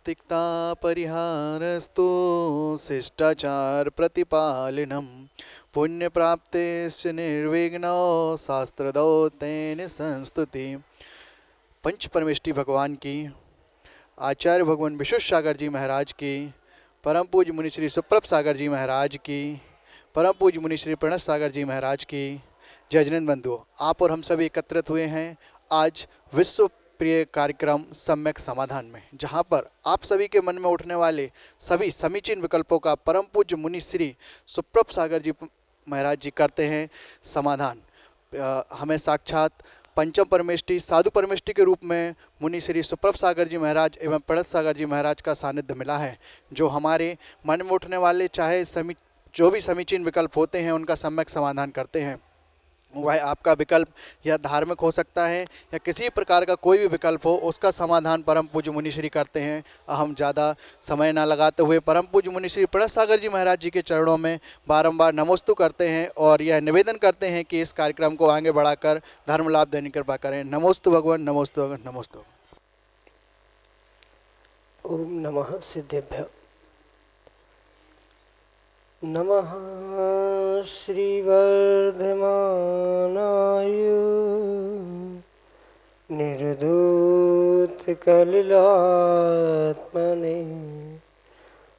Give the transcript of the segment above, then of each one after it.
तिक्ता परिहारस्तु शिष्टाचार प्रतिपालनम पुण्य प्राप्तेस्य निर्विघ्नो शास्त्रदौतेन संस्तुति। पंच परमेष्टि भगवान की, आचार्य भगवान विश्वेश्वर सागर जी महाराज की, परम पूज्य मुनि श्री सुप्रभ सागर जी महाराज की, परम पूज्य मुनि श्री प्रणत सागर जी महाराज की जय। जैन बंधुओं, आप और हम सभी एकत्रित हुए हैं आज विश्व प्रिय कार्यक्रम सम्यक समाधान में, जहां पर आप सभी के मन में उठने वाले सभी समीचीन विकल्पों का परम पूज्य मुनि श्री सुप्रभ सागर जी महाराज जी करते हैं समाधान। हमें साक्षात पंचम परमेष्टि साधु परमेष्टि के रूप में मुनि श्री सुप्रभ सागर जी महाराज एवं प्रणत सागर जी महाराज का सानिध्य मिला है, जो हमारे मन में उठने वाले चाहे जो भी समीचीन विकल्प होते हैं उनका सम्यक समाधान करते हैं। वह आपका विकल्प या धार्मिक हो सकता है या किसी प्रकार का कोई भी विकल्प हो, उसका समाधान परम पूज्य मुनि श्री करते हैं। हम ज़्यादा समय ना लगाते हुए परम पूज्य मुनि श्री प्रणत सागर जी महाराज जी के चरणों में बारंबार नमोस्तु करते हैं और यह निवेदन करते हैं कि इस कार्यक्रम को आगे बढ़ाकर धर्म लाभ देने की कृपा करें। नमोस्तु भगवान, नमोस्तु भगवान, नमोस्तु। ओम नमः सिद्धेभ्य। नमः श्रीवर्धमानाय निर्धूतकलिलात्मने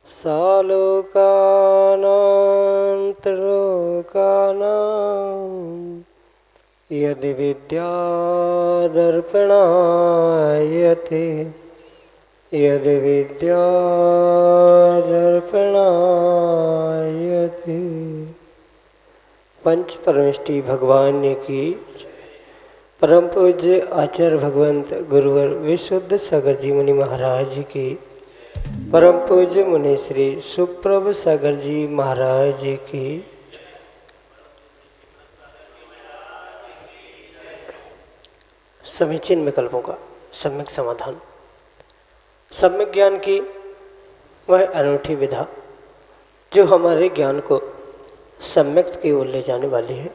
सालोकानान्तरोकानां यदि विद्यादर्पणायते यदि विद्यादर्पणायते। पंच परमेष्टि भगवान की, परम पूज्य आचार्य भगवंत गुरुवर विशुद्ध सागर जी मुनि महाराज की, परम पूज्य मुनि श्री सुप्रभ सागर जी महाराज की। समीचीन विकल्पों का सम्यक समाधान। सम्यक ज्ञान की वह अनूठी विधा जो हमारे ज्ञान को सम्यक की ओर ले जाने वाली है,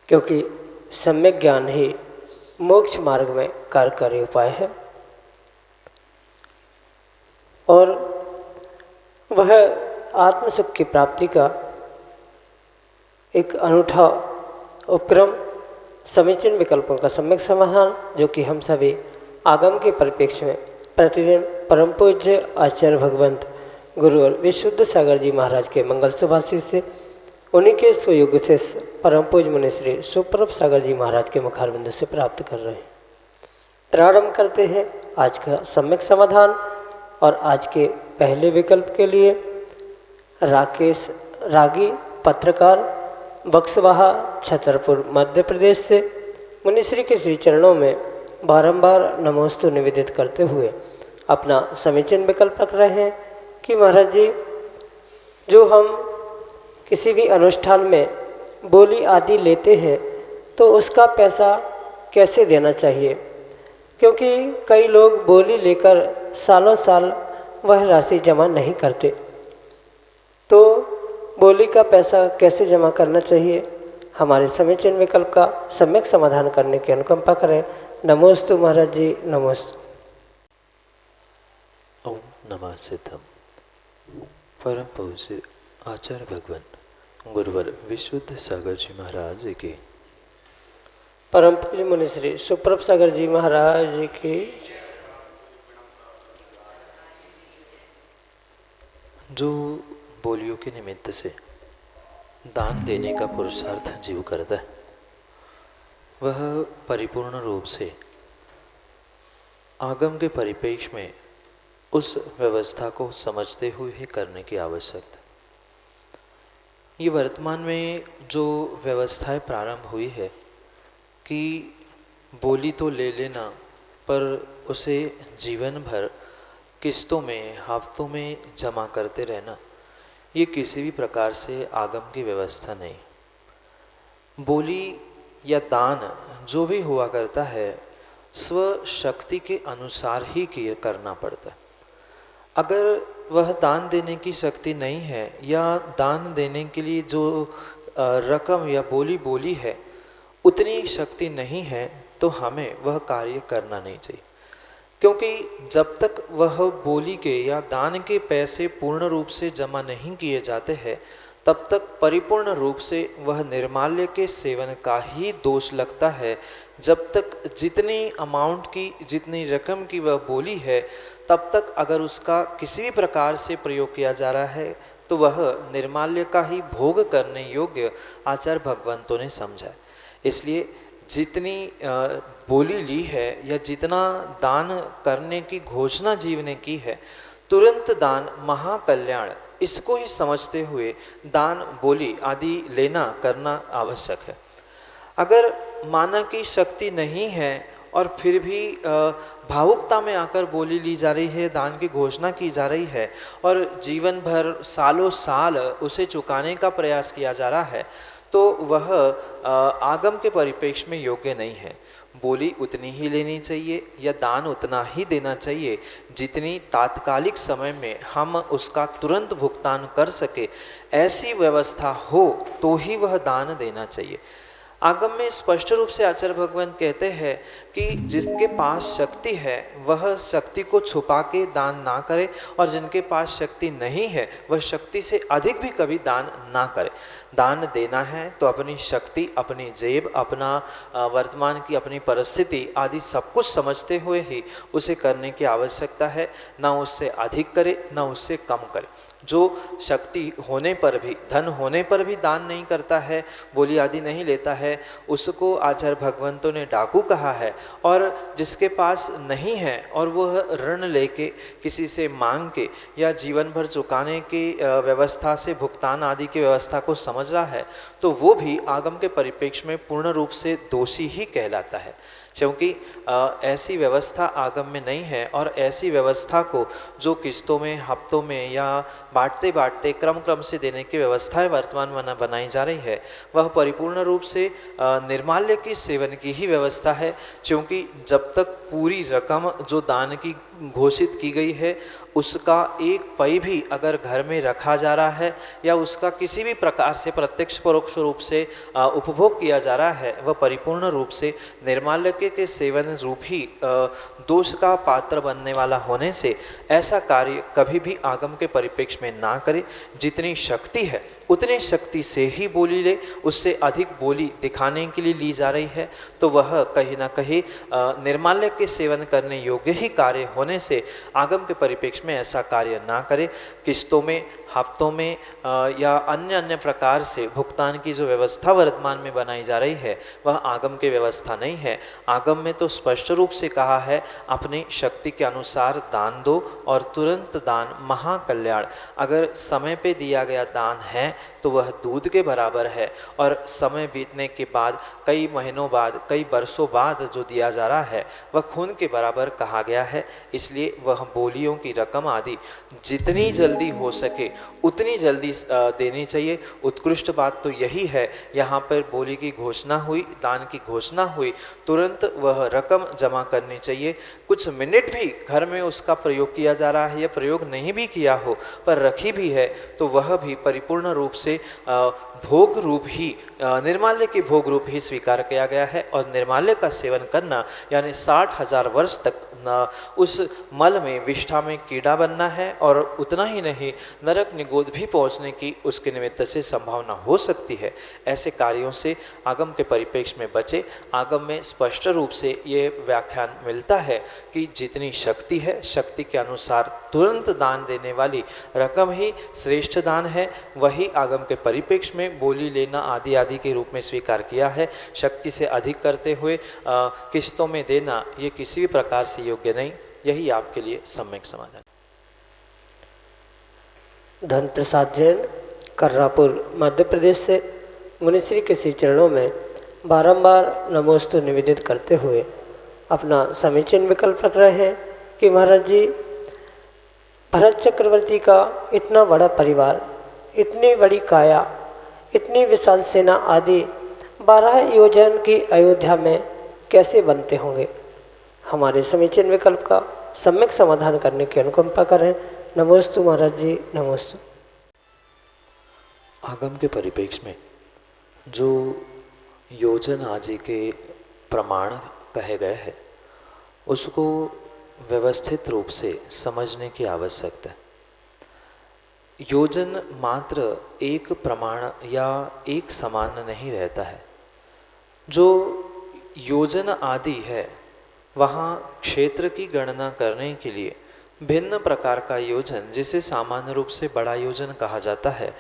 क्योंकि सम्यक ज्ञान ही मोक्ष मार्ग में कार्यकारी उपाय है और वह आत्मसुख की प्राप्ति का एक अनूठा उपक्रम। समीचीन विकल्पों का सम्यक समाधान जो कि हम सभी आगम के परिप्रेक्ष्य में प्रतिदिन परम पूज्य आचार्य भगवंत गुरुवर विशुद्ध सागर जी महाराज के मंगल सुभाषित से उन्हीं के सुयुग से परम पूज्य मुनि श्री सुप्रभ सागर जी महाराज के मुखारबिंद से प्राप्त कर रहे हैं। प्रारंभ करते हैं आज का सम्यक समाधान और आज के पहले विकल्प के लिए राकेश रागी, पत्रकार, बक्सवाहा, छतरपुर, मध्य प्रदेश से मुनिश्री के श्री चरणों में बारंबार नमोस्तु निवेदित करते हुए अपना समीचीन विकल्प रख रहे हैं कि महाराज जी, जो हम किसी भी अनुष्ठान में बोली आदि लेते हैं तो उसका पैसा कैसे देना चाहिए, क्योंकि कई लोग बोली लेकर सालों साल वह राशि जमा नहीं करते, तो बोली का पैसा कैसे जमा करना चाहिए। हमारे समीचीन विकल्प का सम्यक समाधान करने की अनुकंपा करें। नमोस्तु महाराज जी, नमोस्तु। ओम नमः सिद्धम। परम पूज्य आचार्य भगवान गुरुवर विशुद्ध सागर जी महाराज की, परम पूज्य मुनि श्री सुप्रभ सागर जी महाराज की। जो बोलियों के निमित्त से दान देने का पुरुषार्थ जीव करता है, वह परिपूर्ण रूप से आगम के परिपेक्ष में उस व्यवस्था को समझते हुए ही करने की आवश्यकता। ये वर्तमान में जो व्यवस्थाएं प्रारंभ हुई है कि बोली तो ले लेना पर उसे जीवन भर किस्तों में, हफ्तों में जमा करते रहना, ये किसी भी प्रकार से आगम की व्यवस्था नहीं। बोली या दान जो भी हुआ करता है स्व शक्ति के अनुसार ही करना पड़ता है। अगर वह दान देने की शक्ति नहीं है या दान देने के लिए जो रकम या बोली है उतनी शक्ति नहीं है, तो हमें वह कार्य करना नहीं चाहिए। क्योंकि जब तक वह बोली के या दान के पैसे पूर्ण रूप से जमा नहीं किए जाते हैं, तब तक परिपूर्ण रूप से वह निर्माल्य के सेवन का ही दोष लगता है। जब तक जितनी अमाउंट की, जितनी रकम की वह बोली है, तब तक अगर उसका किसी भी प्रकार से प्रयोग किया जा रहा है तो वह निर्माल्य का ही भोग करने योग्य आचार्य भगवंतों ने समझा है। इसलिए जितनी बोली ली है या जितना दान करने की घोषणा जीव ने की है, तुरंत दान महाकल्याण, इसको ही समझते हुए दान, बोली आदि लेना करना आवश्यक है। अगर माना कि शक्ति नहीं है और फिर भी भावुकता में आकर बोली ली जा रही है, दान की घोषणा की जा रही है और जीवन भर सालों साल उसे चुकाने का प्रयास किया जा रहा है, तो वह आगम के परिप्रेक्ष्य में योग्य नहीं है। बोली उतनी ही लेनी चाहिए या दान उतना ही देना चाहिए जितनी तात्कालिक समय में हम उसका तुरंत भुगतान कर सके। ऐसी व्यवस्था हो तो ही वह दान देना चाहिए। आगम में स्पष्ट रूप से आचार्य भगवान कहते हैं कि जिसके पास शक्ति है वह शक्ति को छुपा के दान ना करे, और जिनके पास शक्ति नहीं है वह शक्ति से अधिक भी कभी दान ना करे। दान देना है तो अपनी शक्ति, अपनी जेब, अपना वर्तमान की अपनी परिस्थिति आदि सब कुछ समझते हुए ही उसे करने की आवश्यकता है। ना उससे अधिक करे, ना उससे कम करे। जो शक्ति होने पर भी, धन होने पर भी दान नहीं करता है, बोली आदि नहीं लेता है, उसको आचार्य भगवंतों ने डाकू कहा है। और जिसके पास नहीं है और वह ऋण लेके, किसी से मांग के या जीवन भर चुकाने की व्यवस्था से भुगतान आदि की व्यवस्था को समझ रहा है, तो वो भी आगम के परिप्रेक्ष्य में पूर्ण रूप से दोषी ही कहलाता है। क्योंकि ऐसी व्यवस्था आगम में नहीं है, और ऐसी व्यवस्था को जो किस्तों में, हफ्तों में या बांटते बांटते क्रम से देने की व्यवस्थाएं वर्तमान में बनाई जा रही है, वह परिपूर्ण रूप से निर्माल्य के सेवन की ही व्यवस्था है। क्योंकि जब तक पूरी रकम जो दान की घोषित की गई है उसका एक पै भी अगर घर में रखा जा रहा है या उसका किसी भी प्रकार से प्रत्यक्ष परोक्ष रूप से उपभोग किया जा रहा है, वह परिपूर्ण रूप से निर्माल्य के सेवन रूप ही दोष का पात्र बनने वाला होने से ऐसा कार्य कभी भी आगम के परिप्रेक्ष्य में ना करे। जितनी शक्ति है उतनी शक्ति से ही बोली ले। उससे अधिक बोली दिखाने के लिए ली जा रही है तो वह कहीं ना कहीं निर्माल्य के सेवन करने योग्य ही कार्य होने से आगम के परिप्रेक्ष्य में ऐसा कार्य ना करे। किस्तों में, हफ्तों में या अन्य प्रकार से भुगतान की जो व्यवस्था वर्तमान में बनाई जा रही है वह आगम की व्यवस्था नहीं है। आगम में तो स्पष्ट रूप से कहा है अपनी शक्ति के अनुसार दान दो और तुरंत दान महाकल्याण। अगर समय पे दिया गया दान है तो वह दूध के बराबर है, और समय बीतने के बाद, कई महीनों बाद, कई वर्षों बाद जो दिया जा रहा है वह खून के बराबर कहा गया है। इसलिए वह बोलियों की रकम आदि जितनी जल्दी हो सके उतनी जल्दी देनी चाहिए। उत्कृष्ट बात तो यही है, यहाँ पर बोली की घोषणा हुई, दान की घोषणा हुई, तुरंत वह रकम जमा करनी चाहिए। कुछ मिनट भी घर में उसका प्रयोग किया जा रहा है या प्रयोग नहीं भी किया हो पर रखी भी है तो वह भी परिपूर्ण रूप से भोग रूप ही, निर्माल्य के भोग रूप ही स्वीकार किया गया है। और निर्माल्य का सेवन करना यानी 60,000 वर्ष तक उस मल में, विष्ठा में कीड़ा बनना है, और उतना ही नहीं नरक निगोद भी पहुंचने की उसके निमित्त से संभावना हो सकती है। ऐसे कार्यों से आगम के परिप्रेक्ष्य में बचे। आगम में स्पष्ट रूप से ये व्याख्यान मिलता है कि जितनी शक्ति है, शक्ति के अनुसार तुरंत दान देने वाली रकम ही श्रेष्ठ दान है। वही आगम के परिप्रेक्ष्य में बोली लेना आदि आदि के रूप में स्वीकार किया है। शक्ति से अधिक करते हुए किस्तों में देना ये किसी भी प्रकार से योग्य नहीं। यही आपके लिए सम्यक समाधान। धन प्रसाद जैन, कर्रापुर, मध्य प्रदेश से मुनिश्री के श्री चरणों में बारंबार नमोस्तु निवेदित करते हुए अपना समीचीन विकल्प रख रहे हैं कि महाराज जी, भरत चक्रवर्ती का इतना बड़ा परिवार, इतनी बड़ी काया, इतनी विशाल सेना आदि 12 योजन की अयोध्या में कैसे बनते होंगे। हमारे समीचीन विकल्प का सम्यक समाधान करने की अनुकंपा करें। नमोस्तु महाराज जी, नमोस्तु। आगम के परिप्रेक्ष्य में जो योजन आदि के प्रमाण कहे गए हैं उसको व्यवस्थित रूप से समझने की आवश्यकता है। योजन मात्र एक प्रमाण या एक समान नहीं रहता है। जो योजन आदि है वहाँ क्षेत्र की गणना करने के लिए भिन्न प्रकार का योजन, जिसे सामान्य रूप से बड़ा योजन कहा जाता है,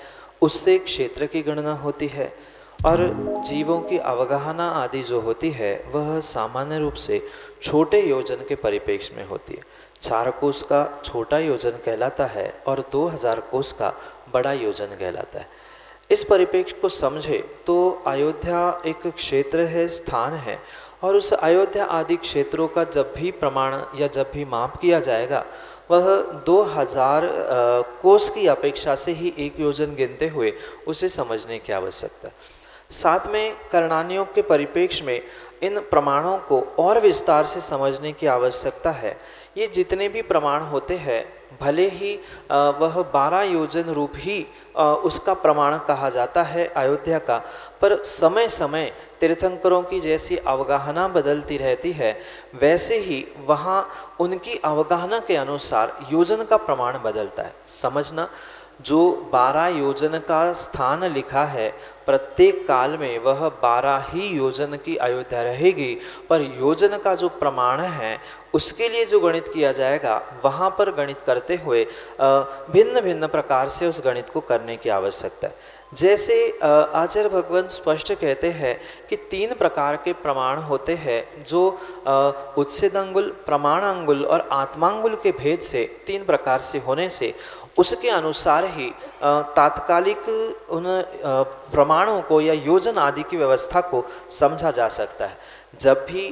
उससे क्षेत्र की गणना होती है। और जीवों की अवगाहना आदि जो होती है वह सामान्य रूप से छोटे योजन के परिप्रेक्ष्य में होती है। 4 कोस का छोटा योजन कहलाता है और 2000 कोस का बड़ा योजन कहलाता है। इस परिप्रेक्ष्य को समझे तो अयोध्या एक क्षेत्र है, स्थान है, और उस अयोध्या आदि क्षेत्रों का जब भी प्रमाण या जब भी माप किया जाएगा वह 2000 कोस की अपेक्षा से ही एक योजन गिनते हुए उसे समझने की आवश्यकता है। साथ में करणानियोग के परिप्रेक्ष्य में इन प्रमाणों को और विस्तार से समझने की आवश्यकता है। ये जितने भी प्रमाण होते हैं भले ही वह 12 योजन रूप ही उसका प्रमाण कहा जाता है अयोध्या का, पर समय समय तीर्थंकरों की जैसी अवगाहना बदलती रहती है वैसे ही वहाँ उनकी अवगाहना के अनुसार योजन का प्रमाण बदलता है। समझना, जो 12 योजन का स्थान लिखा है प्रत्येक काल में वह 12 ही योजन की अयोध्या रहेगी, पर योजन का जो प्रमाण है उसके लिए जो गणित किया जाएगा वहाँ पर गणित करते हुए भिन्न भिन्न प्रकार से उस गणित को करने की आवश्यकता है। जैसे आचार्य भगवंत स्पष्ट कहते हैं कि 3 प्रकार के प्रमाण होते हैं, जो उच्छेदांगुल, प्रमाणांगुल और आत्मांगुल के भेद से 3 प्रकार से होने से उसके अनुसार ही तात्कालिक उन प्रमाणों को या योजन आदि की व्यवस्था को समझा जा सकता है। जब भी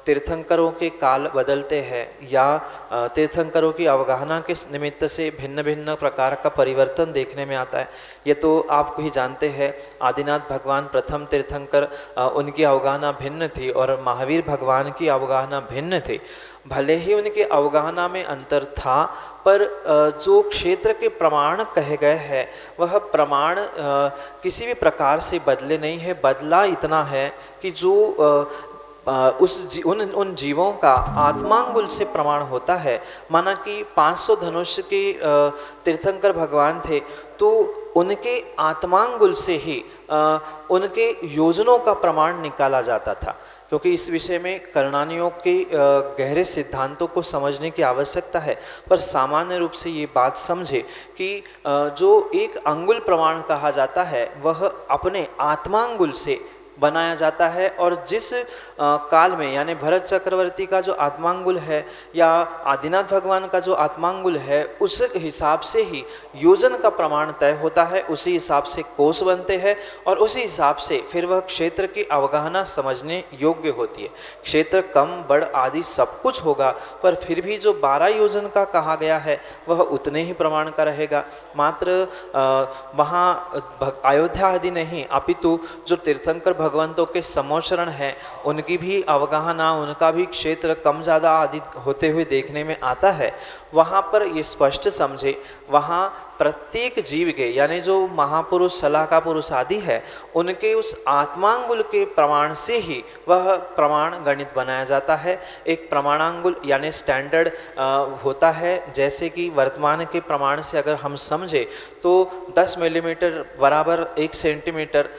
तीर्थंकरों के काल बदलते हैं या तीर्थंकरों की अवगाहना के निमित्त से भिन्न भिन्न प्रकार का परिवर्तन देखने में आता है। ये तो आप भी जानते हैं, आदिनाथ भगवान प्रथम तीर्थंकर, उनकी अवगाहना भिन्न थी और महावीर भगवान की अवगाहना भिन्न थी। भले ही उनके अवगाहना में अंतर था, पर जो क्षेत्र के प्रमाण कहे गए हैं वह प्रमाण किसी भी प्रकार से बदले नहीं है। बदला इतना है कि जो उन जीवों का आत्मांगुल से प्रमाण होता है। माना कि 500 धनुष के तीर्थंकर भगवान थे तो उनके आत्मांगुल से ही उनके योजनों का प्रमाण निकाला जाता था, क्योंकि इस विषय में करणानियोग के गहरे सिद्धांतों को समझने की आवश्यकता है। पर सामान्य रूप से ये बात समझे कि जो एक अंगुल प्रमाण कहा जाता है वह अपने आत्मांगुल से बनाया जाता है, और जिस काल में यानी भरत चक्रवर्ती का जो आत्मांगुल है या आदिनाथ भगवान का जो आत्मांगुल है उस हिसाब से ही योजन का प्रमाण तय होता है, उसी हिसाब से कोस बनते हैं और उसी हिसाब से फिर वह क्षेत्र की अवगाहना समझने योग्य होती है। क्षेत्र कम बड़ आदि सब कुछ होगा, पर फिर भी जो 12 योजन का कहा गया है वह उतने ही प्रमाण का रहेगा। मात्र वहाँ अयोध्या आदि नहीं, अपितु जो तीर्थंकर भगवंतों के समोचरण हैं उनकी भी अवगाहना, उनका भी क्षेत्र कम ज़्यादा आदि होते हुए देखने में आता है। वहाँ पर ये स्पष्ट समझे, वहाँ प्रत्येक जीव के यानी जो महापुरुष, सलाहका पुरुष आदि है उनके उस आत्मांगुल के प्रमाण से ही वह प्रमाण गणित बनाया जाता है। एक प्रमाणांगुल यानी स्टैंडर्ड होता है, जैसे कि वर्तमान के प्रमाण से अगर हम समझे तो 10 मिलीमीटर बराबर 1 सेंटीमीटर,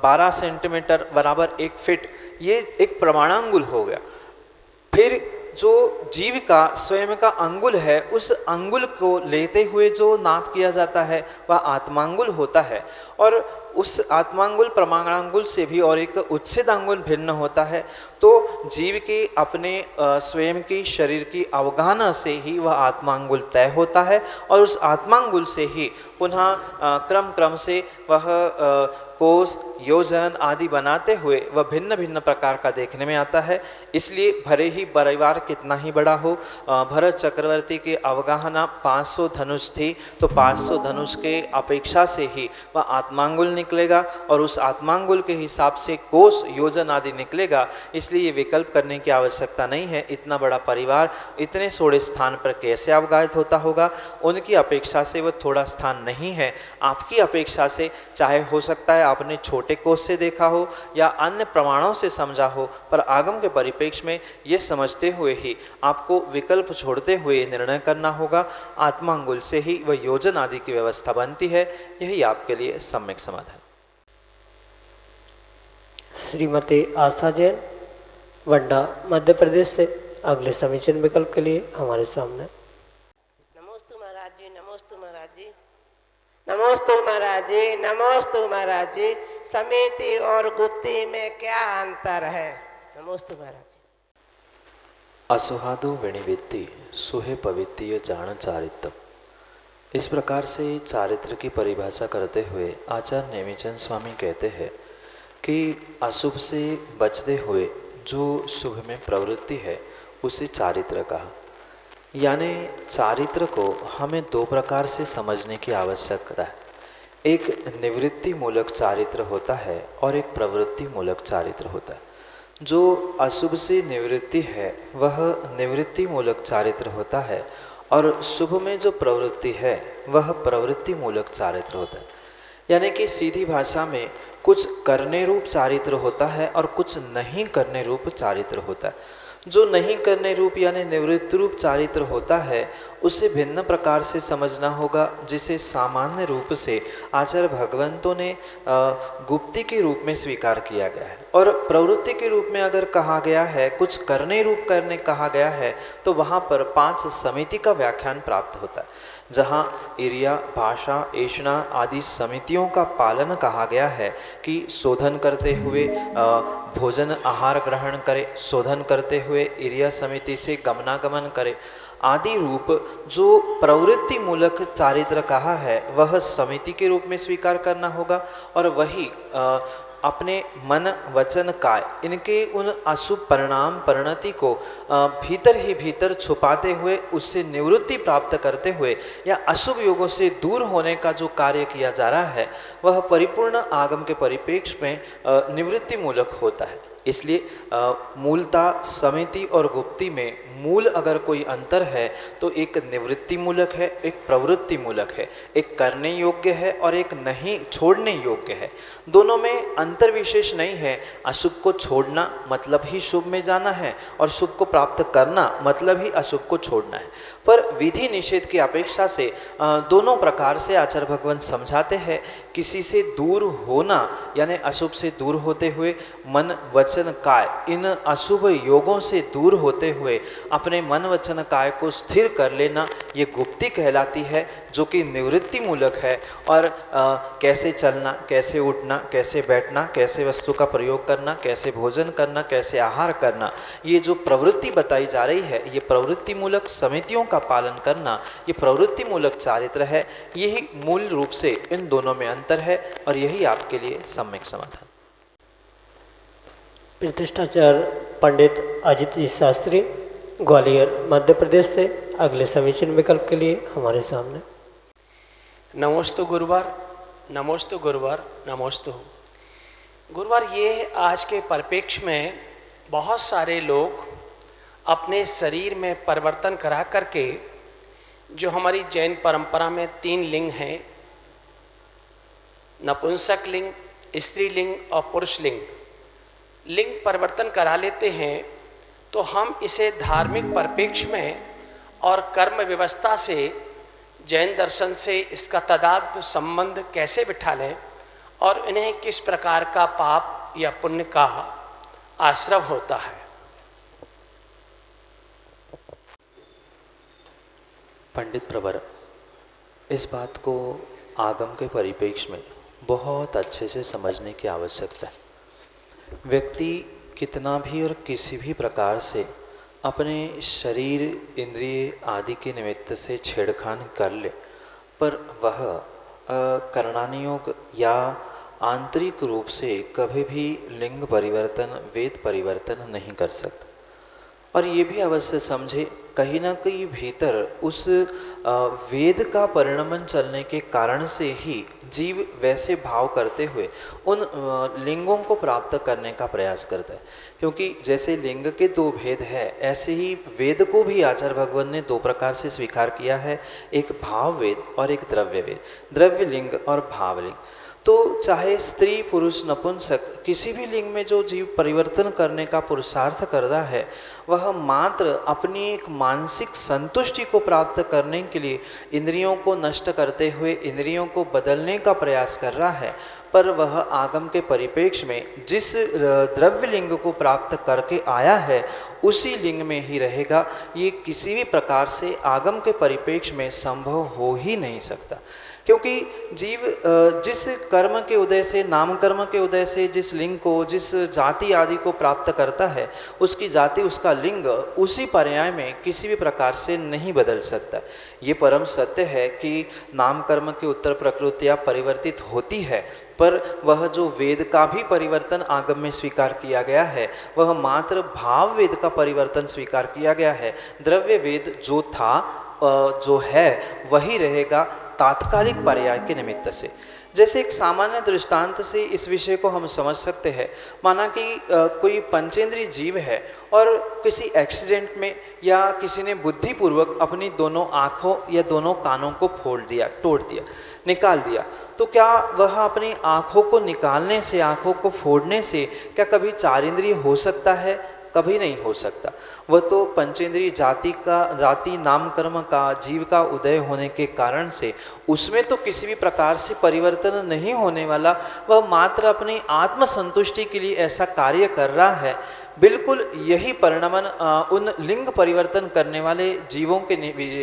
12 सेंटीमीटर बराबर 1 फीट, ये एक प्रमाणांगुल हो गया। फिर जो जीव का स्वयं का अंगुल है उस अंगुल को लेते हुए जो नाप किया जाता है वह आत्मांगुल होता है, और उस आत्मांगुल प्रमाणांगुल से भी और एक उच्छेदांगुल भिन्न होता है। तो जीव के अपने स्वयं की शरीर की अवगाहना से ही वह आत्मांगुल तय होता है, और उस आत्मांगुल से ही पुनः क्रम से वह कोस, योजन आदि बनाते हुए वह भिन्न भिन्न प्रकार का देखने में आता है। इसलिए भले ही परिवार कितना ही बड़ा हो, भरत चक्रवर्ती की अवगाहना 500 धनुष थी, तो 500 धनुष के अपेक्षा से ही वह आत्मांगुल निकलेगा और उस आत्मांगुल के हिसाब से कोष योजन आदि निकलेगा। इसलिए ये विकल्प करने की आवश्यकता नहीं है। इतना बड़ा परिवार इतने थोड़े स्थान पर कैसे अवगाहित होता होगा? उनकी अपेक्षा से वो थोड़ा स्थान नहीं है। आपकी अपेक्षा से, चाहे हो सकता है आपने छोटे कोष से देखा हो या अन्य प्रमाणों से समझा हो, पर आगम के परिप्रेक्ष्य में ये समझते हुए ही आपको विकल्प छोड़ते हुए निर्णय करना होगा। आत्मांगुल से ही वह योजन आदि की व्यवस्था बनती है। यही आपके लिए सम्यक समाधान। श्रीमती आशा जैन, वंडा, मध्य प्रदेश से अगले समीचीन विकल्प के लिए हमारे सामने। नमोस्तु महाराज जी, नमोस्तु महाराज जी, नमोस्तु महाराज जी, नमोस्तु महाराज जी। समिति और गुप्ती में क्या अंतर है? नमोस्तु महाराज जी। असुहादो विनिवित्ति सुहे पवित्तीय जान चारित्र। इस प्रकार से चारित्र की परिभाषा करते हुए आचार्य नेमिचंद स्वामी कहते हैं कि अशुभ से बचते हुए जो शुभ में प्रवृत्ति है उसे चारित्र कहा। यानी चारित्र को हमें दो प्रकार से समझने की आवश्यकता है। एक निवृत्ति मूलक चारित्र होता है और एक प्रवृत्ति मूलक चारित्र होता है। जो अशुभ से निवृत्ति है वह निवृत्ति मूलक चारित्र होता है और शुभ में जो प्रवृत्ति है वह प्रवृत्ति मूलक चारित्र होता है। यानी कि सीधी भाषा में कुछ करने रूप चारित्र होता है और कुछ नहीं करने रूप चारित्र होता है। जो नहीं करने रूप यानी निवृत्ति रूप चारित्र होता है उसे भिन्न प्रकार से समझना होगा, जिसे सामान्य रूप से आचार्य भगवंतों ने गुप्ती के रूप में स्वीकार किया गया है। और प्रवृत्ति के रूप में अगर कहा गया है, कुछ करने रूप करने कहा गया है, तो वहाँ पर 5 समिति का व्याख्यान प्राप्त होता है। जहाँ इरिया, भाषा, ऐषणा आदि समितियों का पालन कहा गया है कि शोधन करते हुए भोजन आहार ग्रहण करे, शोधन करते हुए इरिया समिति से गमनागमन करे आदि रूप जो प्रवृत्ति मूलक चारित्र कहा है वह समिति के रूप में स्वीकार करना होगा। और वही अपने मन, वचन, काय इनके उन अशुभ परिणाम परिणति को भीतर ही भीतर छुपाते हुए उससे निवृत्ति प्राप्त करते हुए या अशुभ योगों से दूर होने का जो कार्य किया जा रहा है वह परिपूर्ण आगम के परिप्रेक्ष्य में निवृत्ति मूलक होता है। इसलिए मूलता समिति और गुप्ती में मूल अगर कोई अंतर है तो एक निवृत्ति मूलक है, एक प्रवृत्ति मूलक है, एक करने योग्य है और एक नहीं छोड़ने योग्य है। दोनों में अंतर विशेष नहीं है। अशुभ को छोड़ना मतलब ही शुभ में जाना है और शुभ को प्राप्त करना मतलब ही अशुभ को छोड़ना है। पर विधि निषेध की अपेक्षा से दोनों प्रकार से आचार्य भगवान समझाते हैं। किसी से दूर होना यानी अशुभ से दूर होते हुए मन, वचन, काय इन अशुभ योगों से दूर होते हुए अपने मन, वचन, काय को स्थिर कर लेना, ये गुप्ती कहलाती है, जो कि निवृत्ति मूलक है। और कैसे चलना, कैसे उठना, कैसे बैठना, कैसे वस्तु का प्रयोग करना, कैसे भोजन करना, कैसे आहार करना, ये जो प्रवृत्ति बताई जा रही है ये प्रवृत्ति मूलक समितियों का पालन करना, ये प्रवृत्ति मूलक चारित्र है। यही मूल रूप से इन दोनों में अंतर है और यही आपके लिए सम्यक समाधान। प्रतिष्ठाचार्य पंडित अजित जी शास्त्री, ग्वालियर, मध्य प्रदेश से अगले समीचीन विकल्प के लिए हमारे सामने। नमोस्तु गुरुवार, नमोस्तु गुरुवार, नमोस्तु गुरुवार। ये आज के परिप्रेक्ष्य में बहुत सारे लोग अपने शरीर में परिवर्तन करा करके, जो हमारी जैन परंपरा में 3 लिंग हैं, नपुंसक लिंग, स्त्री लिंग और पुरुष लिंग, लिंग परिवर्तन करा लेते हैं। तो हम इसे धार्मिक परिप्रेक्ष्य में और कर्म व्यवस्था से, जैन दर्शन से इसका तदाद संबंध कैसे बिठा लें और इन्हें किस प्रकार का पाप या पुण्य का आश्रव होता है। पंडित प्रवर, इस बात को आगम के परिप्रेक्ष्य में बहुत अच्छे से समझने की आवश्यकता है। व्यक्ति कितना भी और किसी भी प्रकार से अपने शरीर, इंद्रिय आदि के निमित्त से छेड़खानी कर ले, पर वह करणानियोग या आंतरिक रूप से कभी भी लिंग परिवर्तन, वेद परिवर्तन नहीं कर सकता। और ये भी अवश्य समझे, कहीं ना कहीं भीतर उस वेद का परिणमन चलने के कारण से ही जीव वैसे भाव करते हुए उन लिंगों को प्राप्त करने का प्रयास करता है। क्योंकि जैसे लिंग के दो भेद है, ऐसे ही वेद को भी आचार्य भगवान ने दो प्रकार से स्वीकार किया है, एक भाव वेद और एक द्रव्य वेद, द्रव्य लिंग और भाव लिंग। तो चाहे स्त्री पुरुष नपुंसक किसी भी लिंग में जो जीव परिवर्तन करने का पुरुषार्थ कर रहा है, वह मात्र अपनी एक मानसिक संतुष्टि को प्राप्त करने के लिए इंद्रियों को नष्ट करते हुए इंद्रियों को बदलने का प्रयास कर रहा है। पर वह आगम के परिप्रेक्ष्य में जिस द्रव्य लिंग को प्राप्त करके आया है उसी लिंग में ही रहेगा। ये किसी भी प्रकार से आगम के परिप्रेक्ष्य में संभव हो ही नहीं सकता। क्योंकि जीव जिस कर्म के उदय से, नाम कर्म के उदय से जिस लिंग को, जिस जाति आदि को प्राप्त करता है, उसकी जाति, उसका लिंग उसी पर्याय में किसी भी प्रकार से नहीं बदल सकता। ये परम सत्य है कि नाम कर्म की उत्तर प्रकृतियाँ परिवर्तित होती है, पर वह जो वेद का भी परिवर्तन आगम में स्वीकार किया गया है, वह मात्र भाव वेद का परिवर्तन स्वीकार किया गया है। द्रव्य वेद जो था, जो है, वही रहेगा तात्कालिक पर्याय के निमित्त से। जैसे एक सामान्य दृष्टांत से इस विषय को हम समझ सकते हैं। माना कि कोई पंचेंद्रीय जीव है और किसी एक्सीडेंट में या किसी ने बुद्धिपूर्वक अपनी दोनों आँखों या दोनों कानों को फोड़ दिया, तोड़ दिया, निकाल दिया, तो क्या वह अपनी आँखों को निकालने से, आँखों को फोड़ने से क्या कभी चार इंद्रिय हो सकता है? कभी नहीं हो सकता। वह तो पंचेंद्रीय जाति नाम कर्म का, जीव का उदय होने के कारण से उसमें तो किसी भी प्रकार से परिवर्तन नहीं होने वाला। वह मात्र अपनी आत्म संतुष्टि के लिए ऐसा कार्य कर रहा है। बिल्कुल यही परिणमन उन लिंग परिवर्तन करने वाले जीवों के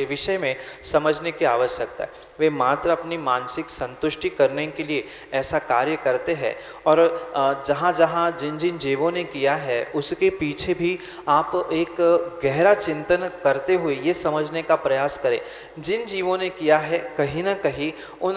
विषय में समझने की आवश्यकता है। वे मात्र अपनी मानसिक संतुष्टि करने के लिए ऐसा कार्य करते हैं। और जहाँ जहाँ जिन जिन जीवों ने किया है उसके पीछे भी आप एक गहरा चिंतन करते हुए ये समझने का प्रयास करें, जिन जीवों ने किया है कहीं ना कहीं उन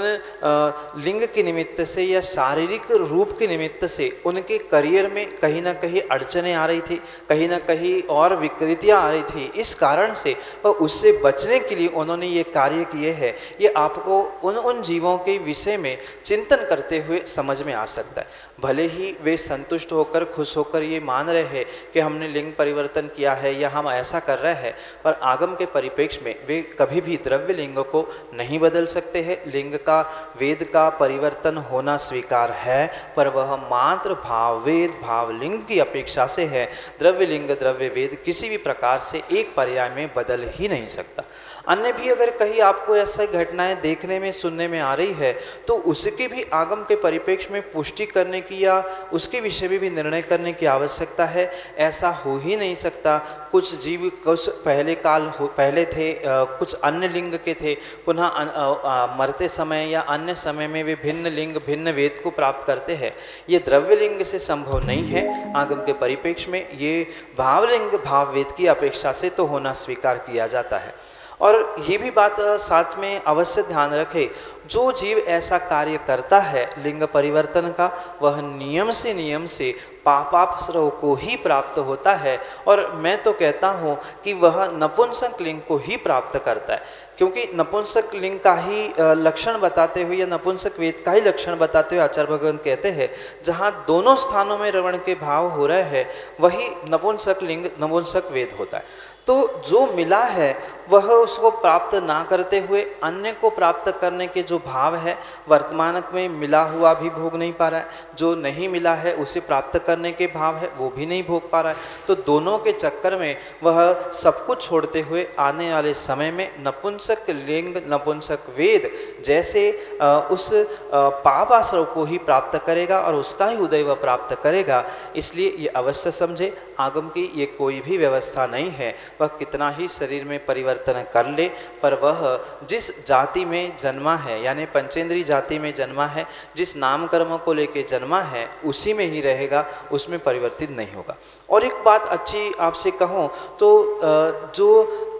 लिंग के निमित्त से या शारीरिक रूप के निमित्त से उनके करियर में कहीं ना कहीं अड़चनें आ रही थी, कहीं ना कहीं और विकृतियां आ रही थी। इस कारण से वह उससे बचने के लिए उन्होंने ये कार्य किए हैं। ये आपको उन जीवों के विषय में चिंतन करते हुए समझ में आ सकता है। भले ही वे संतुष्ट होकर, खुश होकर ये मान रहे हैं कि हमने लिंग परिवर्तन किया है या हम ऐसा कर रहे हैं, पर आगम के परिप्रेक्ष्य में वे कभी भी द्रव्य लिंग को नहीं बदल सकते हैं। लिंग का, वेद का परिवर्तन होना स्वीकार है, पर वह मात्र भाव वेद, भाव लिंग की अपेक्षा से है। द्रव्य लिंग, द्रव्य वेद किसी भी प्रकार से एक पर्याय में बदल ही नहीं सकता। अन्य भी अगर कहीं आपको ऐसी घटनाएं देखने में, सुनने में आ रही है, तो उसके भी आगम के परिप्रेक्ष्य में पुष्टि करने की या उसके विषय में भी निर्णय करने की आवश्यकता है। ऐसा हो ही नहीं सकता। कुछ जीव कुछ पहले थे, कुछ अन्य लिंग के थे, पुनः मरते समय या अन्य समय में वे भिन्न लिंग, भिन्न वेद को प्राप्त करते हैं। ये द्रव्य लिंग से संभव नहीं है। आगम के परिप्रेक्ष्य में ये भावलिंग, भाव वेद की अपेक्षा से तो होना स्वीकार किया जाता है। और ये भी बात साथ में अवश्य ध्यान रखें, जो जीव ऐसा कार्य करता है लिंग परिवर्तन का, वह नियम से पापाश्रव को ही प्राप्त होता है। और मैं तो कहता हूँ कि वह नपुंसक लिंग को ही प्राप्त करता है, क्योंकि नपुंसक लिंग का ही लक्षण बताते हुए या नपुंसक वेद का ही लक्षण बताते हुए आचार्य भगवान कहते हैं, जहाँ दोनों स्थानों में रवण के भाव हो रहे हैं वही नपुंसक लिंग, नपुंसक वेद होता है। तो जो मिला है वह उसको प्राप्त ना करते हुए अन्य को प्राप्त करने के जो भाव है, वर्तमान में मिला हुआ भी भोग नहीं पा रहा है, जो नहीं मिला है उसे प्राप्त करने के भाव है वो भी नहीं भोग पा रहा है। तो दोनों के चक्कर में वह सब कुछ छोड़ते हुए आने वाले समय में नपुंसक लिंग, नपुंसक वेद जैसे उस पाप आश्रव को ही प्राप्त करेगा और उसका ही उदय वह प्राप्त करेगा। इसलिए ये अवश्य समझे, आगम की ये कोई भी व्यवस्था नहीं है। वह कितना ही शरीर में परिवर्तन कर ले, पर वह जिस जाति में जन्मा है, यानी पंचेंद्रीय जाति में जन्मा है, जिस नाम कर्म को लेके जन्मा है, उसी में ही रहेगा, उसमें परिवर्तित नहीं होगा। और एक बात अच्छी आपसे कहूँ तो जो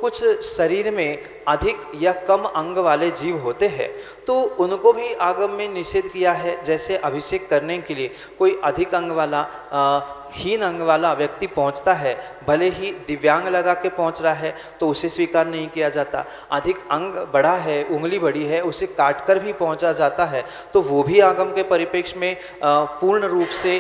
कुछ शरीर में अधिक या कम अंग वाले जीव होते हैं तो उनको भी आगम में निषेध किया है। जैसे अभिषेक करने के लिए कोई अधिक अंग वाला हीन अंग वाला व्यक्ति पहुंचता है, भले ही दिव्यांग लगा के पहुंच रहा है तो उसे स्वीकार नहीं किया जाता। अधिक अंग बड़ा है, उंगली बड़ी है, उसे काट कर भी पहुंचा जाता है तो वो भी आगम के परिप्रेक्ष्य में पूर्ण रूप से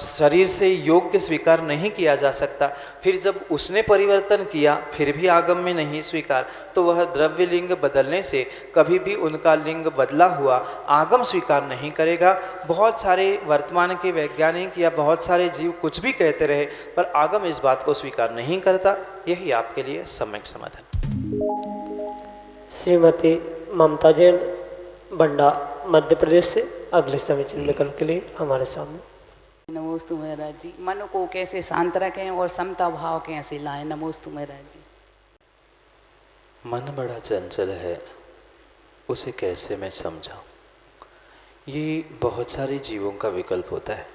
शरीर से योग्य स्वीकार नहीं किया जा सकता। फिर जब उसने परिवर्तन किया फिर भी आगम में नहीं स्वीकार, तो वह द्रव्य लिंग बदलने से कभी भी उनका लिंग बदला हुआ आगम स्वीकार नहीं करेगा। बहुत सारे वर्तमान के वैज्ञानिक या बहुत सारे जीव कुछ भी कहते रहे पर आगम इस बात को स्वीकार नहीं करता। यही आपके लिए सम्यक समाधान। श्रीमती ममता जैन बंडा मध्य प्रदेश से अगले समीचीन विकल्प के लिए हमारे सामने। नमोस्तु महाराज जी। मन को कैसे शांत रखें और समता भाव कैसे लाएं? नमोस्तु महाराज जी। मन बड़ा चंचल है, उसे कैसे मैं समझाऊं? ये बहुत सारे जीवों का विकल्प होता है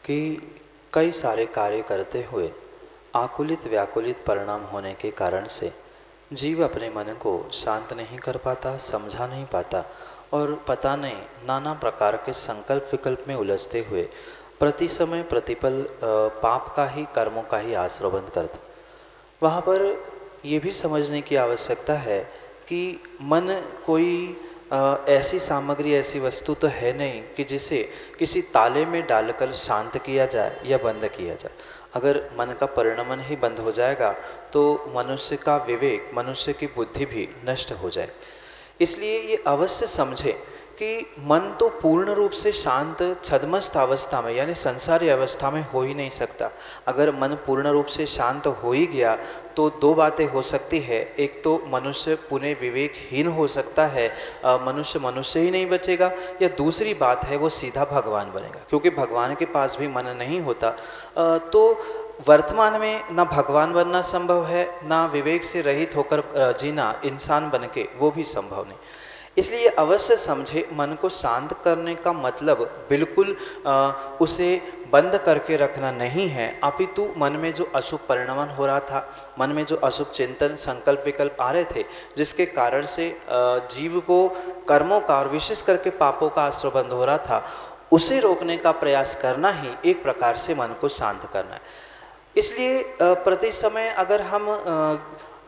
कि कई सारे कार्य करते हुए आकुलित व्याकुलित परिणाम होने के कारण से जीव अपने मन को शांत नहीं कर पाता, समझा नहीं पाता और पता नहीं नाना प्रकार के संकल्प विकल्प में उलझते हुए प्रति समय प्रतिपल पाप का ही, कर्मों का ही आश्रय बंद करता। वहाँ पर ये भी समझने की आवश्यकता है कि मन कोई ऐसी सामग्री, ऐसी वस्तु तो है नहीं कि जिसे किसी ताले में डालकर शांत किया जाए या बंद किया जाए। अगर मन का परिणमन ही बंद हो जाएगा तो मनुष्य का विवेक, मनुष्य की बुद्धि भी नष्ट हो जाए। इसलिए ये अवश्य समझे कि मन तो पूर्ण रूप से शांत छद्मस्त अवस्था में यानी संसारी अवस्था में हो ही नहीं सकता। अगर मन पूर्ण रूप से शांत हो ही गया तो दो बातें हो सकती है। एक तो मनुष्य पुनः विवेकहीन हो सकता है, मनुष्य ही नहीं बचेगा, या दूसरी बात है वो सीधा भगवान बनेगा, क्योंकि भगवान के पास भी मन नहीं होता। तो वर्तमान में ना भगवान बनना संभव है, ना विवेक से रहित होकर जीना इंसान बन के वो भी संभव नहीं। इसलिए अवश्य समझे, मन को शांत करने का मतलब बिल्कुल उसे बंद करके रखना नहीं है, अपितु मन में जो अशुभ परिणमन हो रहा था, मन में जो अशुभ चिंतन संकल्प विकल्प आ रहे थे, जिसके कारण से जीव को कर्मों का और विशेष करके पापों का आश्रय बंद हो रहा था, उसे रोकने का प्रयास करना ही एक प्रकार से मन को शांत करना है। इसलिए प्रति समय अगर हम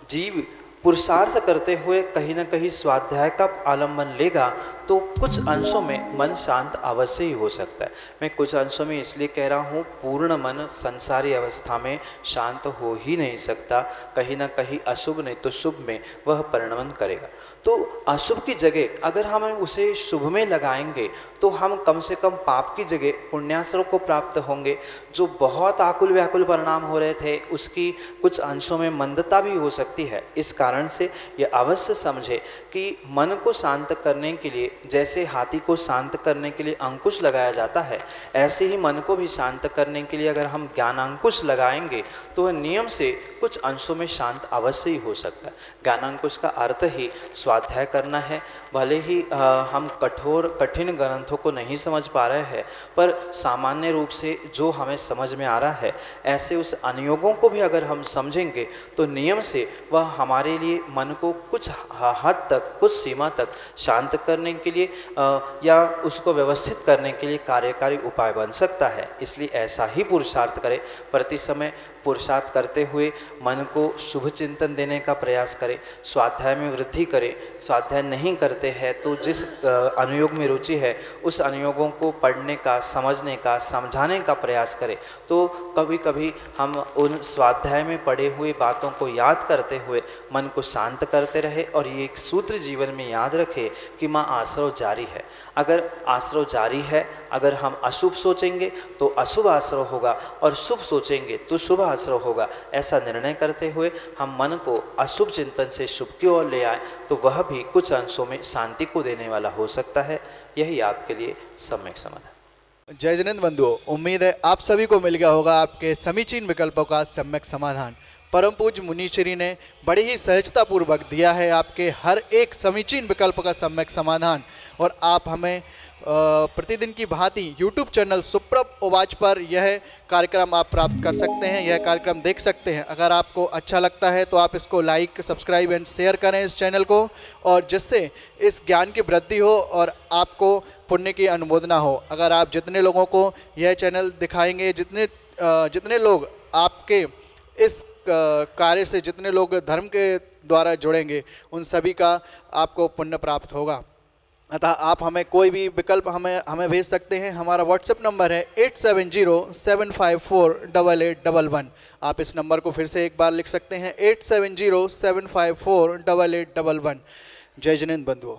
जीव पुरुषार्थ करते हुए कहीं न कहीं स्वाध्याय का आलम्बन लेगा तो कुछ अंशों में मन शांत अवश्य ही हो सकता है। मैं कुछ अंशों में इसलिए कह रहा हूँ, पूर्ण मन संसारी अवस्था में शांत हो ही नहीं सकता। कहीं न कहीं अशुभ नहीं तो शुभ में वह परिणमन करेगा। तो अशुभ की जगह अगर हम उसे शुभ में लगाएंगे तो हम कम से कम पाप की जगह पुण्याश्रय को प्राप्त होंगे। जो बहुत आकुल व्याकुल परिणाम हो रहे थे उसकी कुछ अंशों में मंदता भी हो सकती है। इस कारण से ये अवश्य समझे कि मन को शांत करने के लिए जैसे हाथी को शांत करने के लिए अंकुश लगाया जाता है, ऐसे ही मन को भी शांत करने के लिए अगर हम ज्ञानांकुश लगाएंगे तो वह नियम से कुछ अंशों में शांत अवश्य ही हो सकता है। ज्ञानांकुश का अर्थ ही स्वाध्याय करना है। भले ही हम कठिन ग्रंथों को नहीं समझ पा रहे हैं, पर सामान्य रूप से जो हमें समझ में आ रहा है ऐसे उस अनुयोगों को भी अगर हम समझेंगे तो नियम से वह हमारे लिए मन को कुछ हद तक, कुछ सीमा तक शांत करने के लिए या उसको व्यवस्थित करने के लिए कार्यकारी उपाय बन सकता है। इसलिए ऐसा ही पुरुषार्थ करें। प्रति समय पुरुषार्थ करते हुए मन को शुभ चिंतन देने का प्रयास करें, स्वाध्याय में वृद्धि करें। स्वाध्याय नहीं करते हैं तो जिस अनुयोग में रुचि है उस अनुयोगों को पढ़ने का, समझने का, समझाने का प्रयास करें। तो कभी कभी हम उन स्वाध्याय में पढ़े हुए बातों को याद करते हुए मन को शांत करते रहे। और ये एक सूत्र जीवन में याद रखें कि माँ आश्रव जारी है। अगर आश्रव जारी है, अगर हम अशुभ सोचेंगे तो अशुभ आश्रव होगा और शुभ सोचेंगे तो शुभ आश्रव होगा। ऐसा निर्णय करते हुए हम मन को अशुभ चिंतन से शुभ की ओर ले आए तो वह भी कुछ अंशों में शांति को देने वाला हो सकता है। यही आपके लिए सम्यक समाधान। जय जिनेंद्र बंधुओं, उम्मीद है आप सभी को मिल गया होगा आपके समीचीन विकल्पों का सम्यक समाधान। परम पूज्य मुनीश्री ने बड़ी ही सहजता पूर्वक दिया है आपके हर एक समीचीन विकल्प का सम्यक समाधान। और आप हमें प्रतिदिन की भांति YouTube चैनल सुप्रभ उवाच पर यह कार्यक्रम आप प्राप्त कर सकते हैं, यह कार्यक्रम देख सकते हैं। अगर आपको अच्छा लगता है तो आप इसको लाइक, सब्सक्राइब एंड शेयर करें इस चैनल को, और जिससे इस ज्ञान की वृद्धि हो और आपको पुण्य की अनुमोदना हो। अगर आप जितने लोगों को यह चैनल दिखाएंगे, जितने लोग आपके इस कार्य से, जितने लोग धर्म के द्वारा जुड़ेंगे, उन सभी का आपको पुण्य प्राप्त होगा। अतः आप हमें कोई भी विकल्प हमें भेज सकते हैं। हमारा व्हाट्सएप नंबर है 8707548811। आप इस नंबर को फिर से एक बार लिख सकते हैं, 8707548811। जय जिनेंद्र बंधुओं।